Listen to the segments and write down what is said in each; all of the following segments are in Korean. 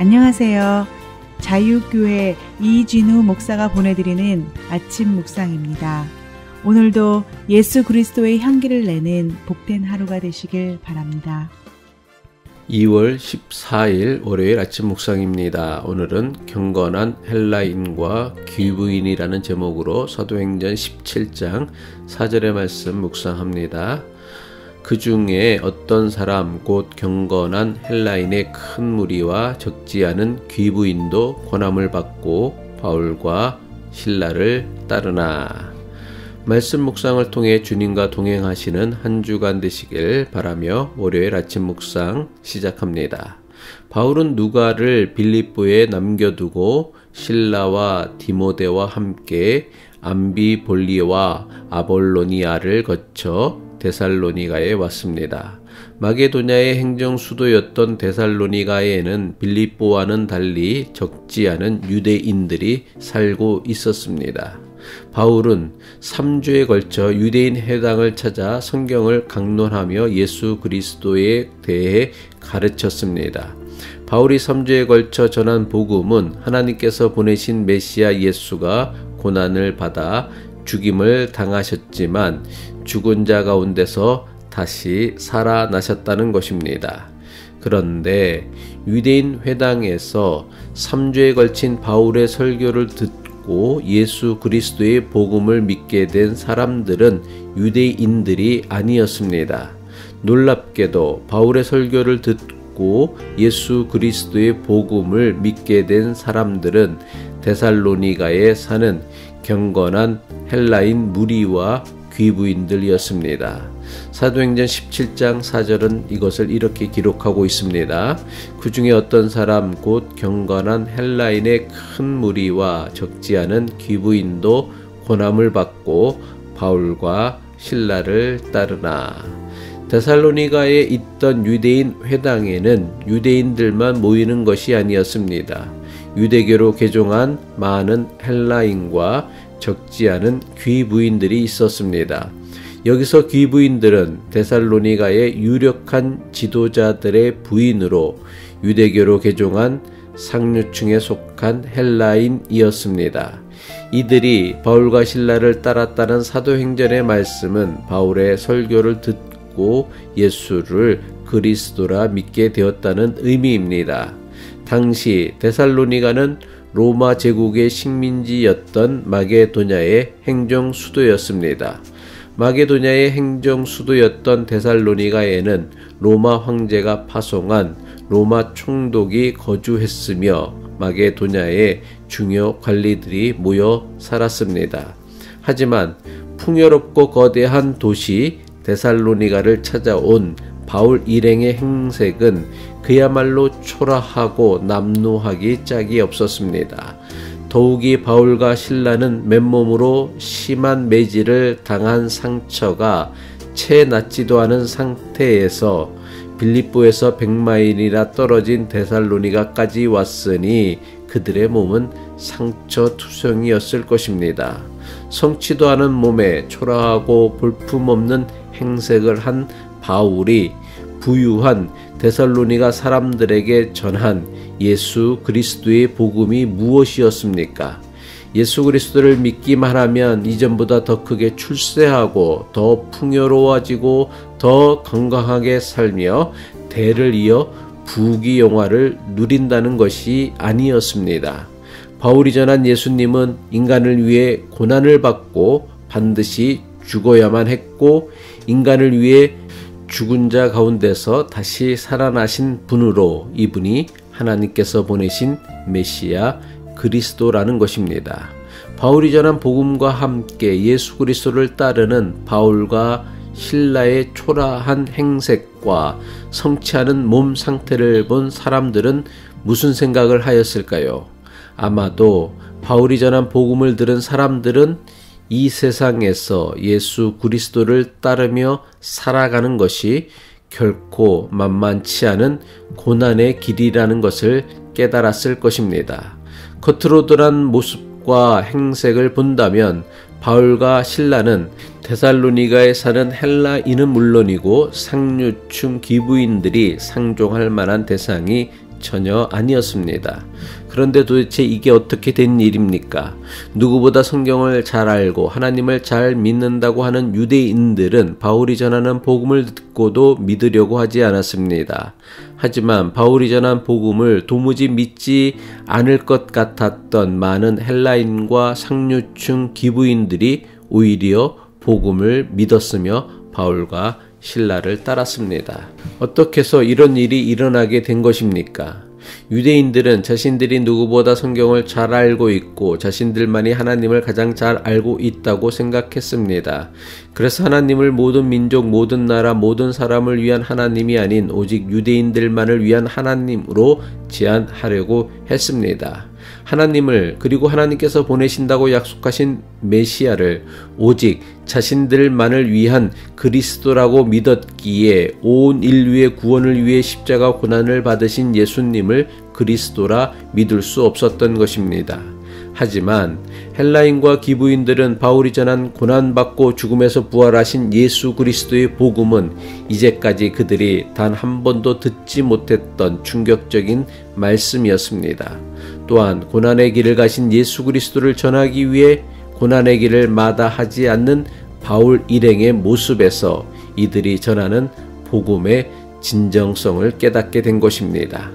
안녕하세요. 자유교회 이진우 목사가 보내드리는 아침 묵상입니다. 오늘도 예수 그리스도의 향기를 내는 복된 하루가 되시길 바랍니다. 2월 14일 월요일 아침 묵상입니다. 오늘은 경건한 헬라인과 귀부인이라는 제목으로 사도행전 17장 4절의 말씀 묵상합니다. 그 중에 어떤 사람 곧 경건한 헬라인의 큰 무리와 적지 않은 귀부인도 고난을 받고 바울과 실라를 따르나. 말씀 묵상을 통해 주님과 동행하시는 한 주간 되시길 바라며 월요일 아침 묵상 시작합니다. 바울은 누가를 빌립보에 남겨두고 실라와 디모데와 함께 암비볼리와 아볼로니아를 거쳐 데살로니가에 왔습니다. 마게도냐의 행정 수도였던 데살로니가에는 빌립보와는 달리 적지 않은 유대인들이 살고 있었습니다. 바울은 3주에 걸쳐 유대인 회당을 찾아 성경을 강론하며 예수 그리스도에 대해 가르쳤습니다. 바울이 3주에 걸쳐 전한 복음은 하나님께서 보내신 메시아 예수가 고난을 받아 죽임을 당하셨지만 죽은 자 가운데서 다시 살아나셨다는 것입니다. 그런데 유대인 회당에서 3주에 걸친 바울의 설교를 듣고 예수 그리스도의 복음을 믿게 된 사람들은 유대인들이 아니었습니다. 놀랍게도 바울의 설교를 듣고 예수 그리스도의 복음을 믿게 된 사람들은 데살로니가에 사는 경건한 헬라인 무리와 귀부인들이었습니다. 사도행전 17장 4절은 이것을 이렇게 기록하고 있습니다. 그 중에 어떤 사람 곧 경건한 헬라인의 큰 무리와 적지 않은 귀부인도 고난을 받고 바울과 실라를 따르나. 데살로니가에 있던 유대인 회당에는 유대인들만 모이는 것이 아니었습니다. 유대교로 개종한 많은 헬라인과 적지 않은 귀부인들이 있었습니다. 여기서 귀부인들은 데살로니가의 유력한 지도자들의 부인으로 유대교로 개종한 상류층에 속한 헬라인이었습니다. 이들이 바울과 실라를 따랐다는 사도행전의 말씀은 바울의 설교를 듣고 예수를 그리스도라 믿게 되었다는 의미입니다. 당시 데살로니가는 로마 제국의 식민지였던 마게도냐의 행정 수도였습니다. 마게도냐의 행정 수도였던 데살로니가에는 로마 황제가 파송한 로마 총독이 거주했으며 마게도냐의 중요 관리들이 모여 살았습니다. 하지만 풍요롭고 거대한 도시 데살로니가를 찾아온 바울 일행의 행색은 그야말로 초라하고 남루하기 짝이 없었습니다. 더욱이 바울과 실라는 맨몸으로 심한 매질을 당한 상처가 채 낫지도 않은 상태에서 빌립보에서 100마일이나 떨어진 데살로니가까지 왔으니 그들의 몸은 상처투성이었을 것입니다. 성치도 않은 몸에 초라하고 볼품없는 행색을 한 바울이 부유한 데살로니가 사람들에게 전한 예수 그리스도의 복음이 무엇이었습니까? 예수 그리스도를 믿기만 하면 이전보다 더 크게 출세하고 더 풍요로워지고 더 건강하게 살며 대를 이어 부귀영화를 누린다는 것이 아니었습니다. 바울이 전한 예수님은 인간을 위해 고난을 받고 반드시 죽어야만 했고 인간을 위해 죽은 자 가운데서 다시 살아나신 분으로 이분이 하나님께서 보내신 메시아 그리스도라는 것입니다. 바울이 전한 복음과 함께 예수 그리스도를 따르는 바울과 실라의 초라한 행색과 성취하는 몸 상태를 본 사람들은 무슨 생각을 하였을까요? 아마도 바울이 전한 복음을 들은 사람들은 이 세상에서 예수 그리스도를 따르며 살아가는 것이 결코 만만치 않은 고난의 길이라는 것을 깨달았을 것입니다. 겉으로 드러난 모습과 행색을 본다면 바울과 실라는 데살로니가에 사는 헬라인은 물론이고 상류층 기부인들이 상종할 만한 대상이 전혀 아니었습니다. 그런데 도대체 이게 어떻게 된 일입니까? 누구보다 성경을 잘 알고 하나님을 잘 믿는다고 하는 유대인들은 바울이 전하는 복음을 듣고도 믿으려고 하지 않았습니다. 하지만 바울이 전한 복음을 도무지 믿지 않을 것 같았던 많은 헬라인과 상류층 기부인들이 오히려 복음을 믿었으며 바울과 실라를 따랐습니다. 어떻게 해서 이런 일이 일어나게 된 것입니까? 유대인들은 자신들이 누구보다 성경을 잘 알고 있고 자신들만이 하나님을 가장 잘 알고 있다고 생각했습니다. 그래서 하나님을 모든 민족, 모든 나라, 모든 사람을 위한 하나님이 아닌 오직 유대인들만을 위한 하나님으로 제한하려고 했습니다. 하나님을, 그리고 하나님께서 보내신다고 약속하신 메시아를 오직 자신들만을 위한 그리스도라고 믿었기에 온 인류의 구원을 위해 십자가 고난을 받으신 예수님을 그리스도라 믿을 수 없었던 것입니다. 하지만 헬라인과 기부인들은 바울이 전한 고난받고 죽음에서 부활하신 예수 그리스도의 복음은 이제까지 그들이 단 한 번도 듣지 못했던 충격적인 말씀이었습니다. 또한 고난의 길을 가신 예수 그리스도를 전하기 위해 고난의 길을 마다하지 않는 바울 일행의 모습에서 이들이 전하는 복음의 진정성을 깨닫게 된 것입니다.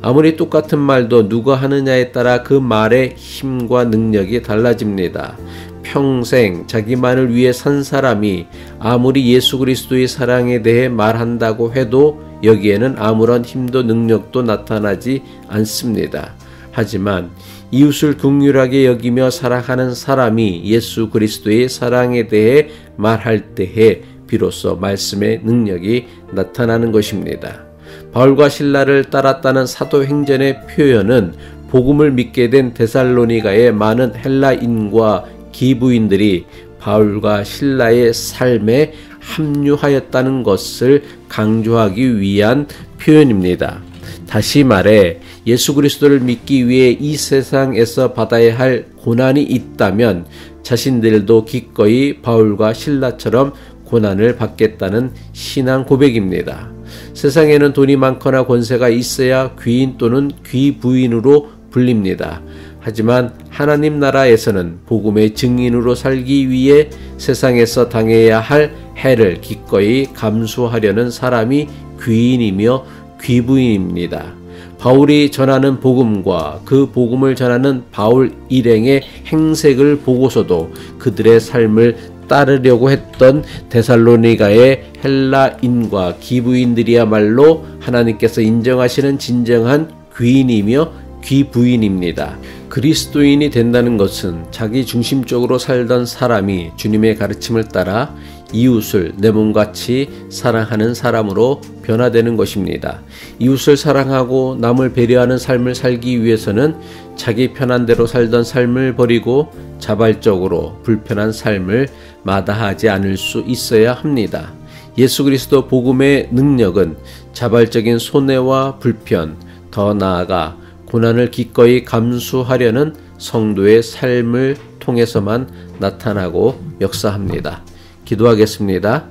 아무리 똑같은 말도 누가 하느냐에 따라 그 말의 힘과 능력이 달라집니다. 평생 자기만을 위해 산 사람이 아무리 예수 그리스도의 사랑에 대해 말한다고 해도 여기에는 아무런 힘도 능력도 나타나지 않습니다. 하지만 이웃을 긍휼하게 여기며 사랑하는 사람이 예수 그리스도의 사랑에 대해 말할 때에 비로소 말씀의 능력이 나타나는 것입니다. 바울과 실라를 따랐다는 사도행전의 표현은 복음을 믿게 된 데살로니가의 많은 헬라인과 기부인들이 바울과 실라의 삶에 합류하였다는 것을 강조하기 위한 표현입니다. 다시 말해 예수 그리스도를 믿기 위해 이 세상에서 받아야 할 고난이 있다면 자신들도 기꺼이 바울과 실라처럼 고난을 받겠다는 신앙 고백입니다. 세상에는 돈이 많거나 권세가 있어야 귀인 또는 귀부인으로 불립니다. 하지만 하나님 나라에서는 복음의 증인으로 살기 위해 세상에서 당해야 할 해를 기꺼이 감수하려는 사람이 귀인이며 귀부인입니다. 바울이 전하는 복음과 그 복음을 전하는 바울 일행의 행색을 보고서도 그들의 삶을 따르려고 했던 데살로니가의 헬라인과 기부인들이야말로 하나님께서 인정하시는 진정한 귀인이며 귀부인입니다. 그리스도인이 된다는 것은 자기 중심적으로 살던 사람이 주님의 가르침을 따라 이웃을 내 몸같이 사랑하는 사람으로 변화되는 것입니다. 이웃을 사랑하고 남을 배려하는 삶을 살기 위해서는 자기 편한 대로 살던 삶을 버리고 자발적으로 불편한 삶을 마다하지 않을 수 있어야 합니다. 예수 그리스도 복음의 능력은 자발적인 손해와 불편, 더 나아가 고난을 기꺼이 감수하려는 성도의 삶을 통해서만 나타나고 역사합니다. 기도하겠습니다.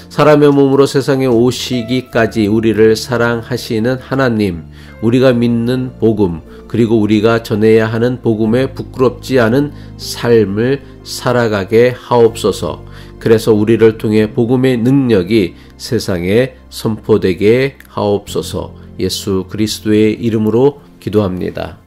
사람의 몸으로 세상에 오시기까지 우리를 사랑하시는 하나님, 우리가 믿는 복음, 그리고 우리가 전해야 하는 복음에 부끄럽지 않은 삶을 살아가게 하옵소서. 그래서 우리를 통해 복음의 능력이 세상에 선포되게 하옵소서. 예수 그리스도의 이름으로 기도합니다.